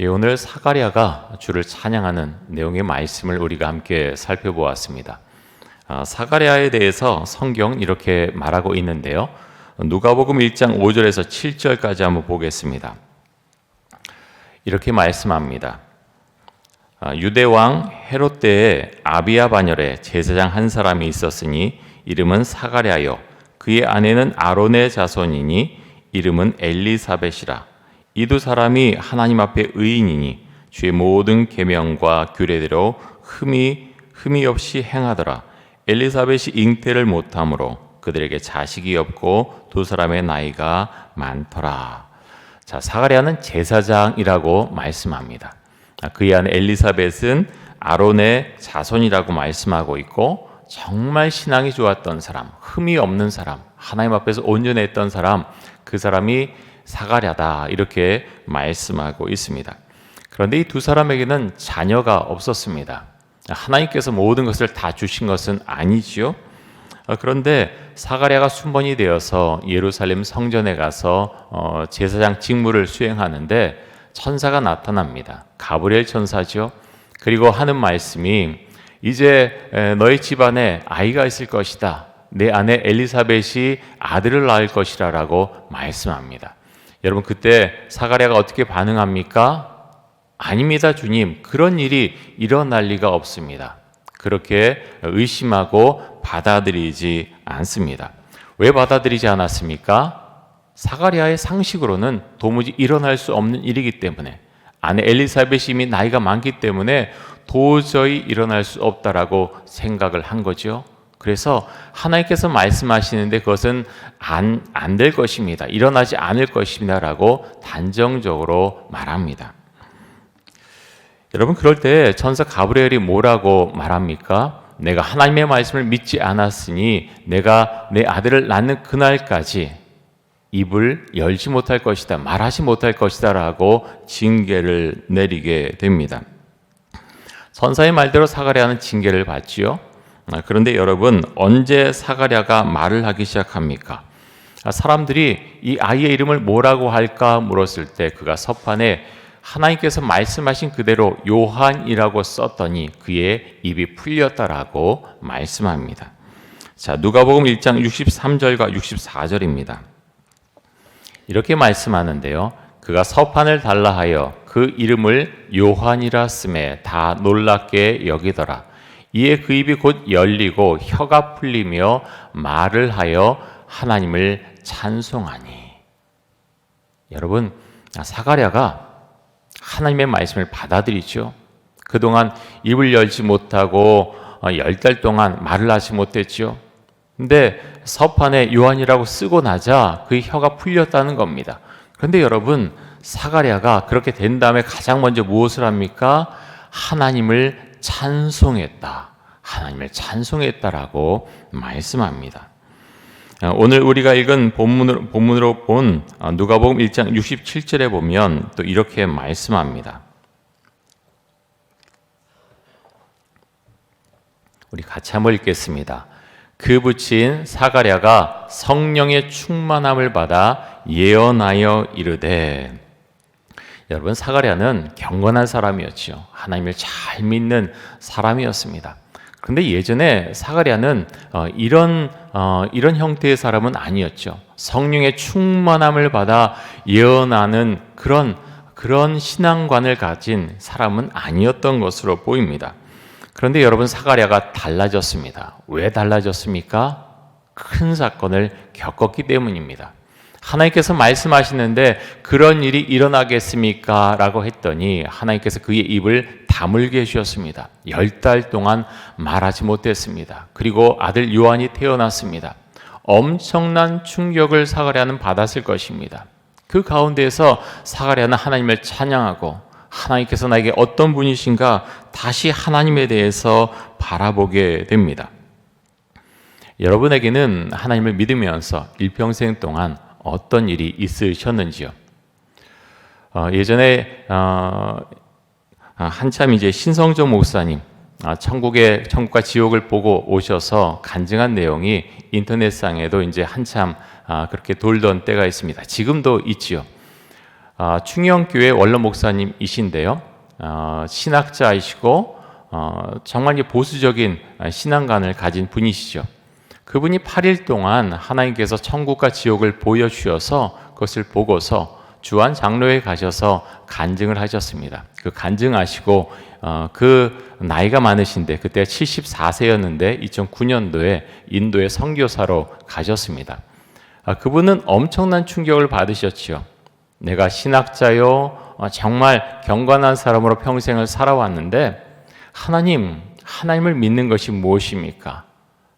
오늘 사가랴가 주를 찬양하는 내용의 말씀을 우리가 함께 살펴보았습니다. 사가랴에 대해서 성경 이렇게 말하고 있는데요. 누가복음 1장 5절에서 7절까지 한번 보겠습니다. 이렇게 말씀합니다. 유대왕 헤롯 때에 아비야 반열에 제사장 한 사람이 있었으니 이름은 사가랴요 그의 아내는 아론의 자손이니 이름은 엘리사벳이라. 이 두 사람이 하나님 앞에 의인이니 주의 모든 계명과 규례대로 흠이 없이 행하더라. 엘리사벳이 잉태를 못하므로 그들에게 자식이 없고 두 사람의 나이가 많더라. 자, 사가랴는 제사장이라고 말씀합니다. 그의 아내 엘리사벳은 아론의 자손이라고 말씀하고 있고 정말 신앙이 좋았던 사람, 흠이 없는 사람, 하나님 앞에서 온전했던 사람, 그 사람이 사가랴다 이렇게 말씀하고 있습니다. 그런데 이 두 사람에게는 자녀가 없었습니다. 하나님께서 모든 것을 다 주신 것은 아니지요. 그런데 사가랴가 순번이 되어서 예루살렘 성전에 가서 제사장 직무를 수행하는데 천사가 나타납니다. 가브리엘 천사죠. 그리고 하는 말씀이 이제 너희 집안에 아이가 있을 것이다. 내 아내 엘리사벳이 아들을 낳을 것이라 라고 말씀합니다. 여러분 그때 사가랴가 어떻게 반응합니까? 아닙니다 주님, 그런 일이 일어날 리가 없습니다. 그렇게 의심하고 받아들이지 않습니다. 왜 받아들이지 않았습니까? 사가랴의 상식으로는 도무지 일어날 수 없는 일이기 때문에, 아내 엘리사벳이 이미 나이가 많기 때문에 도저히 일어날 수 없다라고 생각을 한 거죠. 그래서 하나님께서 말씀하시는데 그것은 안 될 것입니다. 일어나지 않을 것입니다 라고 단정적으로 말합니다. 여러분 그럴 때 천사 가브리엘이 뭐라고 말합니까? 내가 하나님의 말씀을 믿지 않았으니 내가 내 아들을 낳는 그날까지 입을 열지 못할 것이다, 말하지 못할 것이다 라고 징계를 내리게 됩니다. 천사의 말대로 사가랴는 징계를 받지요. 그런데 여러분 언제 사가랴가 말을 하기 시작합니까? 사람들이 이 아이의 이름을 뭐라고 할까 물었을 때 그가 서판에 하나님께서 말씀하신 그대로 요한이라고 썼더니 그의 입이 풀렸다라고 말씀합니다. 자, 누가복음 1장 63절과 64절입니다. 이렇게 말씀하는데요. 그가 서판을 달라 하여 그 이름을 요한이라 쓰매 다 놀랍게 여기더라. 이에 그 입이 곧 열리고 혀가 풀리며 말을 하여 하나님을 찬송하니. 여러분, 사가랴가 하나님의 말씀을 받아들이죠. 그동안 입을 열지 못하고 10달 동안 말을 하지 못했죠. 근데 서판에 요한이라고 쓰고 나자 그 혀가 풀렸다는 겁니다. 그런데 여러분, 사가랴가 그렇게 된 다음에 가장 먼저 무엇을 합니까? 하나님을 찬송했다. 하나님을 찬송했다라고 말씀합니다. 오늘 우리가 읽은 본문으로 본 누가복음 1장 67절에 보면 또 이렇게 말씀합니다. 우리 같이 한번 읽겠습니다. 그 부친 사가랴가 성령의 충만함을 받아 예언하여 이르되. 여러분 사가랴는 경건한 사람이었죠. 하나님을 잘 믿는 사람이었습니다. 그런데 예전에 사가랴는 이런 형태의 사람은 아니었죠. 성령의 충만함을 받아 예언하는 그런 신앙관을 가진 사람은 아니었던 것으로 보입니다. 그런데 여러분 사가랴가 달라졌습니다. 왜 달라졌습니까? 큰 사건을 겪었기 때문입니다. 하나님께서 말씀하시는데 그런 일이 일어나겠습니까? 라고 했더니 하나님께서 그의 입을 다물게 해주셨습니다. 10달 동안 말하지 못했습니다. 그리고 아들 요한이 태어났습니다. 엄청난 충격을 사가랴는 받았을 것입니다. 그 가운데에서 사가랴는 하나님을 찬양하고 하나님께서 나에게 어떤 분이신가 다시 하나님에 대해서 바라보게 됩니다. 여러분에게는 하나님을 믿으면서 일평생 동안 어떤 일이 있으셨는지요? 예전에 한참 이제 신성조 목사님 천국과 지옥을 보고 오셔서 간증한 내용이 인터넷상에도 이제 한참 그렇게 돌던 때가 있습니다. 지금도 있지요. 충영교회 원로 목사님이신데요. 신학자이시고 정말 보수적인 신앙관을 가진 분이시죠. 그분이 8일 동안 하나님께서 천국과 지옥을 보여주셔서 그것을 보고서 주한 장로에 가셔서 간증을 하셨습니다. 그 간증하시고 그 나이가 많으신데 그때 74세였는데 2009년도에 인도에 선교사로 가셨습니다. 그분은 엄청난 충격을 받으셨지요. 내가 신학자요, 정말 경건한 사람으로 평생을 살아왔는데 하나님을 믿는 것이 무엇입니까?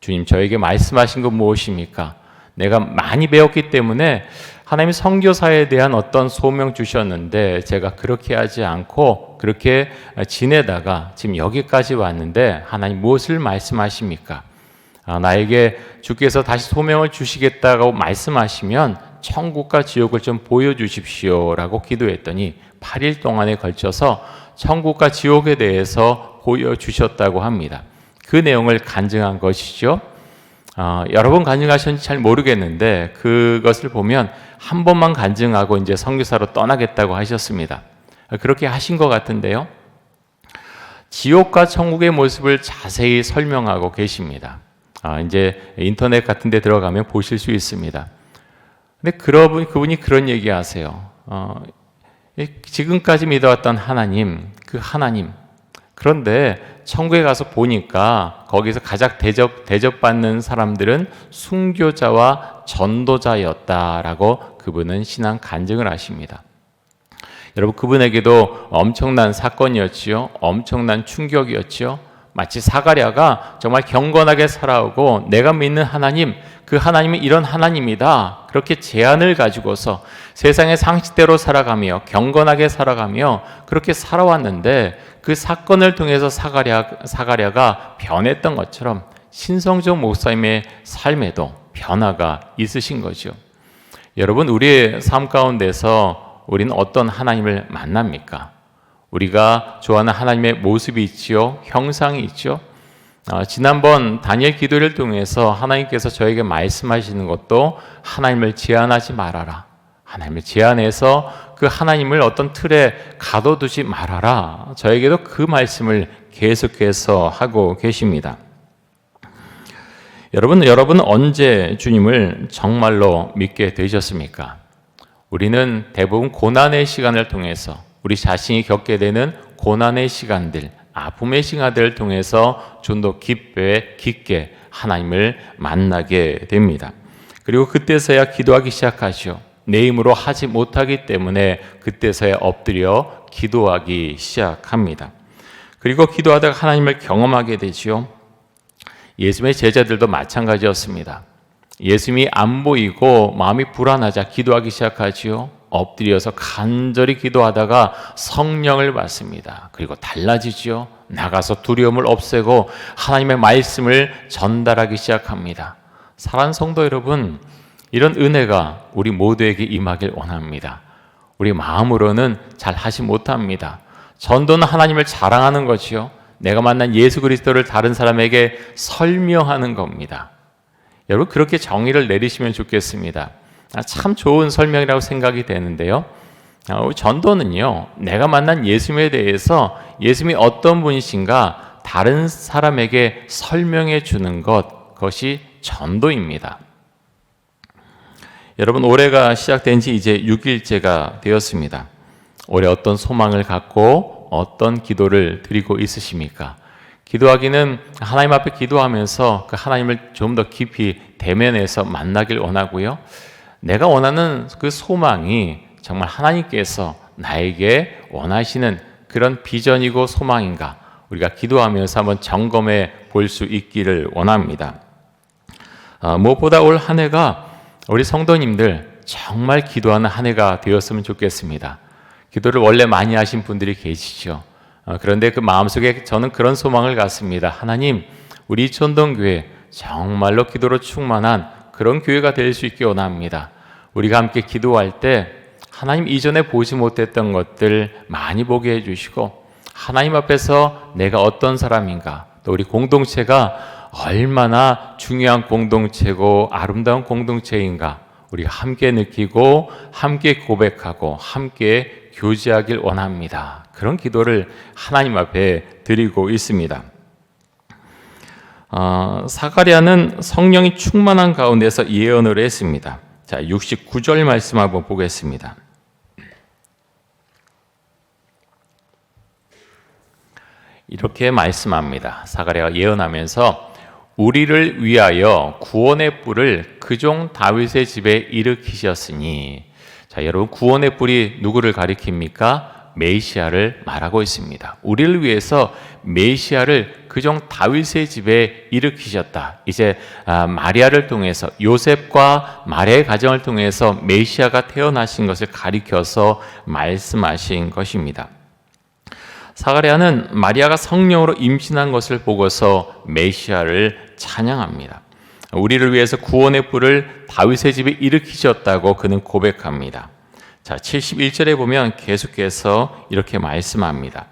주님 저에게 말씀하신 것 무엇입니까? 내가 많이 배웠기 때문에 하나님이 선교사에 대한 어떤 소명 주셨는데 제가 그렇게 하지 않고 그렇게 지내다가 지금 여기까지 왔는데 하나님 무엇을 말씀하십니까? 나에게 주께서 다시 소명을 주시겠다고 말씀하시면 천국과 지옥을 좀 보여주십시오 라고 기도했더니 8일 동안에 걸쳐서 천국과 지옥에 대해서 보여주셨다고 합니다. 그 내용을 간증한 것이죠. 여러 번 간증하셨는지 잘 모르겠는데 그것을 보면 한 번만 간증하고 이제 선교사로 떠나겠다고 하셨습니다. 그렇게 하신 것 같은데요. 지옥과 천국의 모습을 자세히 설명하고 계십니다. 이제 인터넷 같은 데 들어가면 보실 수 있습니다. 근데 그분이 그런 얘기 하세요. 지금까지 믿어왔던 하나님, 그 하나님. 그런데 천국에 가서 보니까 거기서 가장 대접받는 사람들은 순교자와 전도자였다라고 그분은 신앙 간증을 하십니다. 여러분 그분에게도 엄청난 사건이었지요. 엄청난 충격이었지요. 마치 사가랴가 정말 경건하게 살아오고 내가 믿는 하나님, 그 하나님은 이런 하나님이다. 그렇게 제안을 가지고서 세상의 상식대로 살아가며 경건하게 살아가며 그렇게 살아왔는데 그 사건을 통해서 사가랴가 변했던 것처럼 신성적 목사님의 삶에도 변화가 있으신 거죠. 여러분 우리의 삶 가운데서 우리는 어떤 하나님을 만납니까? 우리가 좋아하는 하나님의 모습이 있지요. 형상이 있죠. 지난번 다니엘 기도를 통해서 하나님께서 저에게 말씀하시는 것도 하나님을 제한하지 말아라. 하나님을 제한해서 그 하나님을 어떤 틀에 가둬두지 말아라. 저에게도 그 말씀을 계속해서 하고 계십니다. 여러분은 언제 주님을 정말로 믿게 되셨습니까? 우리는 대부분 고난의 시간을 통해서 우리 자신이 겪게 되는 고난의 시간들, 아픔의 시간들을 통해서 좀 더 깊게 하나님을 만나게 됩니다. 그리고 그때서야 기도하기 시작하죠. 내 힘으로 하지 못하기 때문에 그때서야 엎드려 기도하기 시작합니다. 그리고 기도하다가 하나님을 경험하게 되지요. 예수님의 제자들도 마찬가지였습니다. 예수님이 안 보이고 마음이 불안하자 기도하기 시작하지요. 엎드려서 간절히 기도하다가 성령을 받습니다. 그리고 달라지지요. 나가서 두려움을 없애고 하나님의 말씀을 전달하기 시작합니다. 사랑하는 성도 여러분, 이런 은혜가 우리 모두에게 임하길 원합니다. 우리 마음으로는 잘 하지 못합니다. 전도는 하나님을 자랑하는 것이요. 내가 만난 예수 그리스도를 다른 사람에게 설명하는 겁니다. 여러분 그렇게 정의를 내리시면 좋겠습니다. 참 좋은 설명이라고 생각이 되는데요. 전도는요, 내가 만난 예수님에 대해서 예수님이 어떤 분이신가 다른 사람에게 설명해 주는 그것이 전도입니다. 여러분 올해가 시작된 지 이제 6일째가 되었습니다. 올해 어떤 소망을 갖고 어떤 기도를 드리고 있으십니까? 기도하기는 하나님 앞에 기도하면서 그 하나님을 좀 더 깊이 대면해서 만나길 원하고요. 내가 원하는 그 소망이 정말 하나님께서 나에게 원하시는 그런 비전이고 소망인가 우리가 기도하면서 한번 점검해 볼 수 있기를 원합니다. 무엇보다 올 한 해가 우리 성도님들 정말 기도하는 한 해가 되었으면 좋겠습니다. 기도를 원래 많이 하신 분들이 계시죠. 그런데 그 마음속에 저는 그런 소망을 갖습니다. 하나님, 우리 이천동교회 정말로 기도로 충만한 그런 교회가 될 수 있게 원합니다. 우리가 함께 기도할 때 하나님 이전에 보지 못했던 것들 많이 보게 해주시고 하나님 앞에서 내가 어떤 사람인가 또 우리 공동체가 얼마나 중요한 공동체고 아름다운 공동체인가 우리가 함께 느끼고 함께 고백하고 함께 교제하길 원합니다. 그런 기도를 하나님 앞에 드리고 있습니다. 사가랴는 성령이 충만한 가운데서 예언을 했습니다. 자, 69절 말씀 한번 보겠습니다. 이렇게 말씀합니다. 사가랴가 예언하면서 우리를 위하여 구원의 뿔을 그 종 다윗의 집에 일으키셨으니, 자, 여러분, 구원의 뿔이 누구를 가리킵니까? 메시아를 말하고 있습니다. 우리를 위해서 메시아를 그 종 다윗의 집에 일으키셨다. 이제 마리아를 통해서, 요셉과 마리아의 가정을 통해서 메시아가 태어나신 것을 가리켜서 말씀하신 것입니다. 사가랴는 마리아가 성령으로 임신한 것을 보고서 메시아를 찬양합니다. 우리를 위해서 구원의 뿔을 다윗의 집에 일으키셨다고 그는 고백합니다. 자, 71절에 보면 계속해서 이렇게 말씀합니다.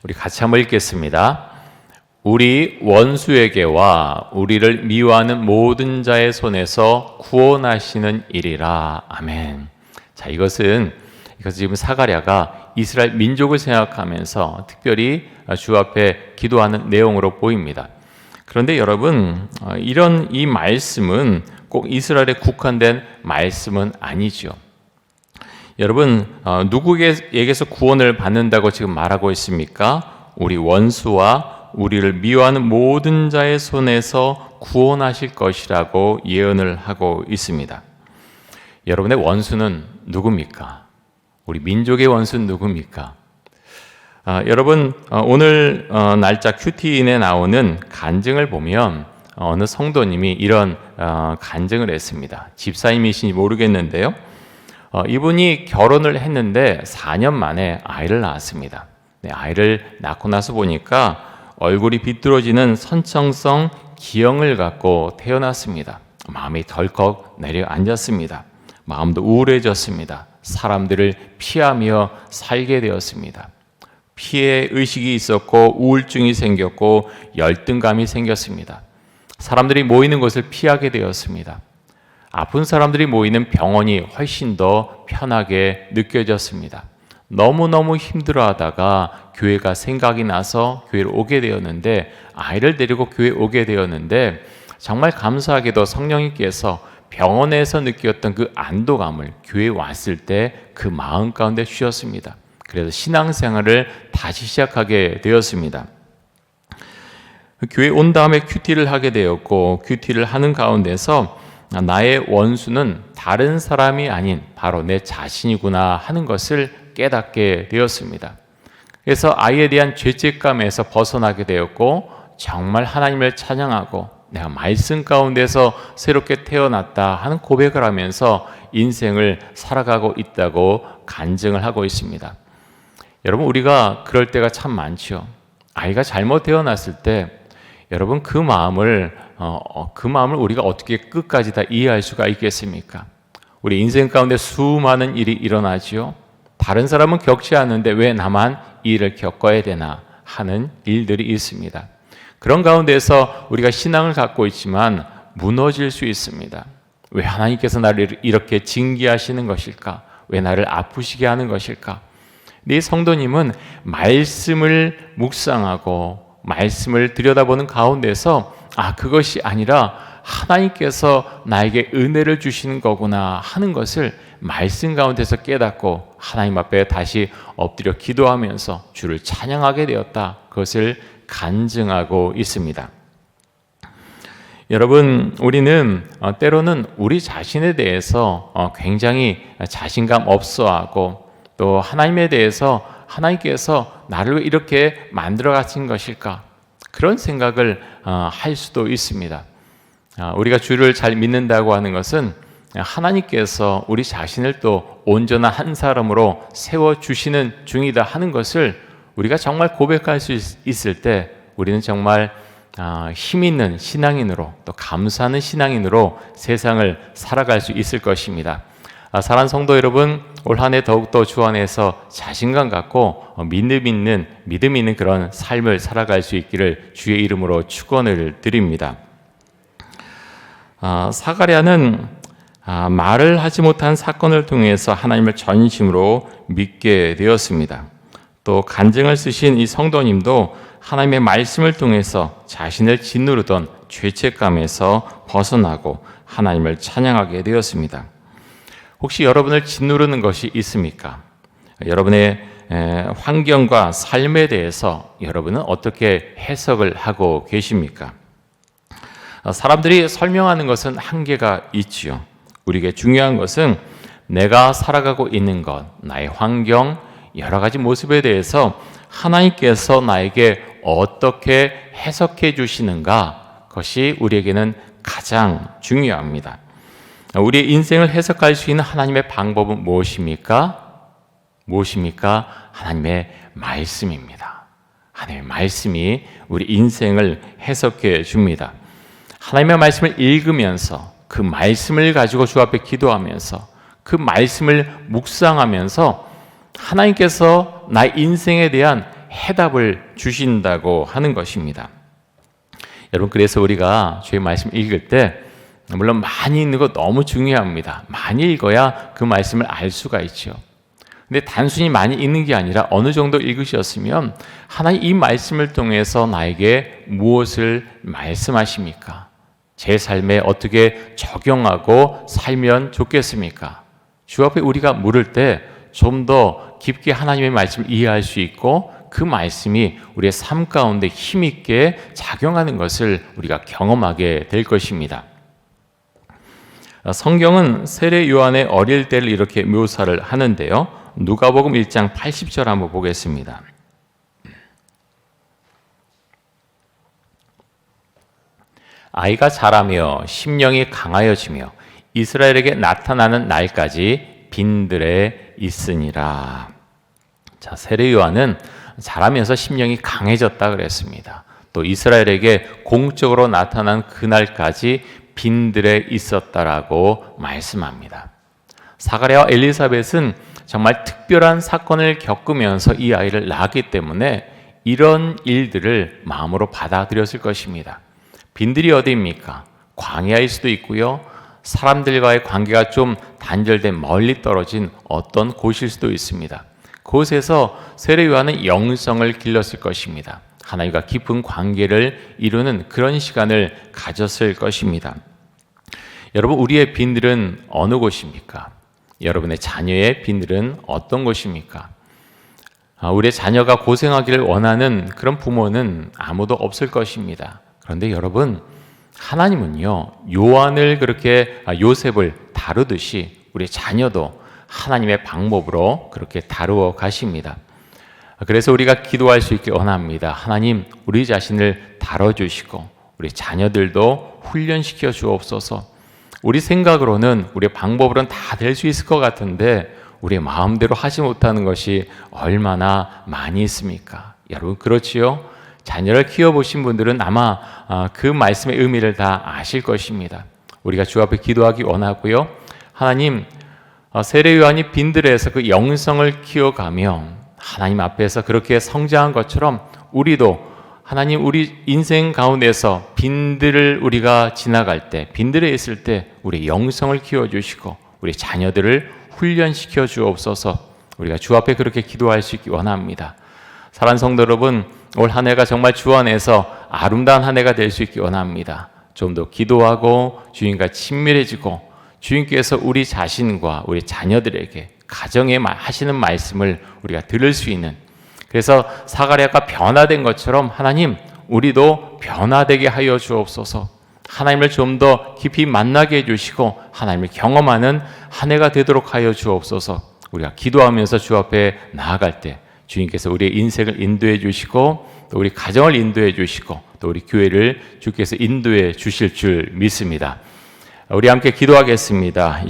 우리 같이 한번 읽겠습니다. 우리 원수에게와 우리를 미워하는 모든 자의 손에서 구원하시는 일이라. 아멘. 자, 이것은 지금 사가랴가 이스라엘 민족을 생각하면서 특별히 주 앞에 기도하는 내용으로 보입니다. 그런데 여러분, 이런 이 말씀은 꼭 이스라엘에 국한된 말씀은 아니죠. 여러분, 누구에게서 구원을 받는다고 지금 말하고 있습니까? 우리 원수와 우리를 미워하는 모든 자의 손에서 구원하실 것이라고 예언을 하고 있습니다. 여러분의 원수는 누굽니까? 우리 민족의 원수는 누굽니까? 여러분, 오늘 날짜 큐티인에 나오는 간증을 보면 어느 성도님이 이런 간증을 했습니다. 집사님이신지 모르겠는데요. 이분이 결혼을 했는데 4년 만에 아이를 낳았습니다. 네, 아이를 낳고 나서 보니까 얼굴이 비뚤어지는 선천성 기형을 갖고 태어났습니다. 마음이 덜컥 내려앉았습니다. 마음도 우울해졌습니다. 사람들을 피하며 살게 되었습니다. 피해 의식이 있었고 우울증이 생겼고 열등감이 생겼습니다. 사람들이 모이는 곳을 피하게 되었습니다. 아픈 사람들이 모이는 병원이 훨씬 더 편하게 느껴졌습니다. 너무너무 힘들어하다가 교회가 생각이 나서 교회를 오게 되었는데, 아이를 데리고 교회에 오게 되었는데, 정말 감사하게도 성령님께서 병원에서 느꼈던 그 안도감을 교회에 왔을 때 그 마음 가운데 주셨습니다. 그래서 신앙생활을 다시 시작하게 되었습니다. 교회에 온 다음에 큐티를 하게 되었고, 큐티를 하는 가운데서 나의 원수는 다른 사람이 아닌 바로 내 자신이구나 하는 것을 깨닫게 되었습니다. 그래서 아이에 대한 죄책감에서 벗어나게 되었고, 정말 하나님을 찬양하고 내가 말씀 가운데서 새롭게 태어났다 하는 고백을 하면서 인생을 살아가고 있다고 간증을 하고 있습니다. 여러분, 우리가 그럴 때가 참 많죠. 아이가 잘못 태어났을 때 여러분, 그 마음을 우리가 어떻게 끝까지 다 이해할 수가 있겠습니까? 우리 인생 가운데 수많은 일이 일어나지요. 다른 사람은 겪지 않는데 왜 나만 이 일을 겪어야 되나 하는 일들이 있습니다. 그런 가운데서 우리가 신앙을 갖고 있지만 무너질 수 있습니다. 왜 하나님께서 나를 이렇게 징계하시는 것일까? 왜 나를 아프시게 하는 것일까? 네 성도님은 말씀을 묵상하고 말씀을 들여다보는 가운데서 그것이 아니라 하나님께서 나에게 은혜를 주시는 거구나 하는 것을 말씀 가운데서 깨닫고 하나님 앞에 다시 엎드려 기도하면서 주를 찬양하게 되었다. 그것을 간증하고 있습니다. 여러분, 우리는 때로는 우리 자신에 대해서 굉장히 자신감 없어하고, 또 하나님에 대해서 하나님께서 나를 왜 이렇게 만들어 가신 것일까? 그런 생각을 할 수도 있습니다. 우리가 주를 잘 믿는다고 하는 것은 하나님께서 우리 자신을 또 온전한 한 사람으로 세워주시는 중이다 하는 것을 우리가 정말 고백할 수 있을 때 우리는 정말 힘 있는 신앙인으로, 또 감사하는 신앙인으로 세상을 살아갈 수 있을 것입니다. 사랑하는 성도 여러분, 올 한 해 더욱더 주 안에서 자신감 갖고 믿음 있는 그런 삶을 살아갈 수 있기를 주의 이름으로 축원을 드립니다. 사가랴는 말을 하지 못한 사건을 통해서 하나님을 전심으로 믿게 되었습니다. 또 간증을 쓰신 이 성도님도 하나님의 말씀을 통해서 자신을 짓누르던 죄책감에서 벗어나고 하나님을 찬양하게 되었습니다. 혹시 여러분을 짓누르는 것이 있습니까? 여러분의 환경과 삶에 대해서 여러분은 어떻게 해석을 하고 계십니까? 사람들이 설명하는 것은 한계가 있지요. 우리에게 중요한 것은 내가 살아가고 있는 것, 나의 환경, 여러 가지 모습에 대해서 하나님께서 나에게 어떻게 해석해 주시는가, 그것이 우리에게는 가장 중요합니다. 우리의 인생을 해석할 수 있는 하나님의 방법은 무엇입니까? 하나님의 말씀입니다. 하나님의 말씀이 우리 인생을 해석해 줍니다. 하나님의 말씀을 읽으면서 그 말씀을 가지고 주 앞에 기도하면서 그 말씀을 묵상하면서 하나님께서 나의 인생에 대한 해답을 주신다고 하는 것입니다. 여러분, 그래서 우리가 주의 말씀 읽을 때 물론 많이 읽는 거 너무 중요합니다. 많이 읽어야 그 말씀을 알 수가 있죠. 근데 단순히 많이 읽는 게 아니라 어느 정도 읽으셨으면 하나님 이 말씀을 통해서 나에게 무엇을 말씀하십니까? 제 삶에 어떻게 적용하고 살면 좋겠습니까? 주 앞에 우리가 물을 때 좀 더 깊게 하나님의 말씀을 이해할 수 있고 그 말씀이 우리의 삶 가운데 힘있게 작용하는 것을 우리가 경험하게 될 것입니다. 성경은 세례 요한의 어릴 때를 이렇게 묘사를 하는데요. 누가복음 1장 80절 한번 보겠습니다. 아이가 자라며 심령이 강하여지며 이스라엘에게 나타나는 날까지 빈들에 있으니라. 자, 세례 요한은 자라면서 심령이 강해졌다 그랬습니다. 또 이스라엘에게 공적으로 나타난 그날까지 빈들에 있었다라고 말씀합니다. 사가랴와 엘리사벳은 정말 특별한 사건을 겪으면서 이 아이를 낳았기 때문에 이런 일들을 마음으로 받아들였을 것입니다. 빈들이 어디입니까? 광야일 수도 있고요. 사람들과의 관계가 좀 단절된 멀리 떨어진 어떤 곳일 수도 있습니다. 그곳에서 세례 요한은 영성을 길렀을 것입니다. 하나님과 깊은 관계를 이루는 그런 시간을 가졌을 것입니다. 여러분, 우리의 빈들은 어느 곳입니까? 여러분의 자녀의 빈들은 어떤 곳입니까? 우리의 자녀가 고생하기를 원하는 그런 부모는 아무도 없을 것입니다. 그런데 여러분, 하나님은요, 요셉을 다루듯이 우리 자녀도 하나님의 방법으로 그렇게 다루어 가십니다. 그래서 우리가 기도할 수 있길 원합니다. 하나님, 우리 자신을 다뤄주시고 우리 자녀들도 훈련시켜 주옵소서. 우리 생각으로는 우리의 방법으로는 다 될 수 있을 것 같은데 우리의 마음대로 하지 못하는 것이 얼마나 많이 있습니까? 여러분, 그렇지요? 자녀를 키워보신 분들은 아마 그 말씀의 의미를 다 아실 것입니다. 우리가 주 앞에 기도하기 원하고요. 하나님, 세례 요한이 빈들에서 그 영성을 키워가며 하나님 앞에서 그렇게 성장한 것처럼 우리도 하나님, 우리 인생 가운데서 빈들을 우리가 지나갈 때, 빈들에 있을 때 우리 영성을 키워주시고 우리 자녀들을 훈련시켜 주옵소서. 우리가 주 앞에 그렇게 기도할 수 있기 원합니다. 사랑하는 성도 여러분, 올 한 해가 정말 주 안에서 아름다운 한 해가 될 수 있기 원합니다. 좀 더 기도하고 주님과 친밀해지고 주님께서 우리 자신과 우리 자녀들에게 가정에 하시는 말씀을 우리가 들을 수 있는, 그래서 사가랴가 변화된 것처럼 하나님, 우리도 변화되게 하여 주옵소서. 하나님을 좀 더 깊이 만나게 해주시고 하나님을 경험하는 한 해가 되도록 하여 주옵소서. 우리가 기도하면서 주 앞에 나아갈 때 주님께서 우리의 인생을 인도해 주시고 또 우리 가정을 인도해 주시고 또 우리 교회를 주께서 인도해 주실 줄 믿습니다. 우리 함께 기도하겠습니다.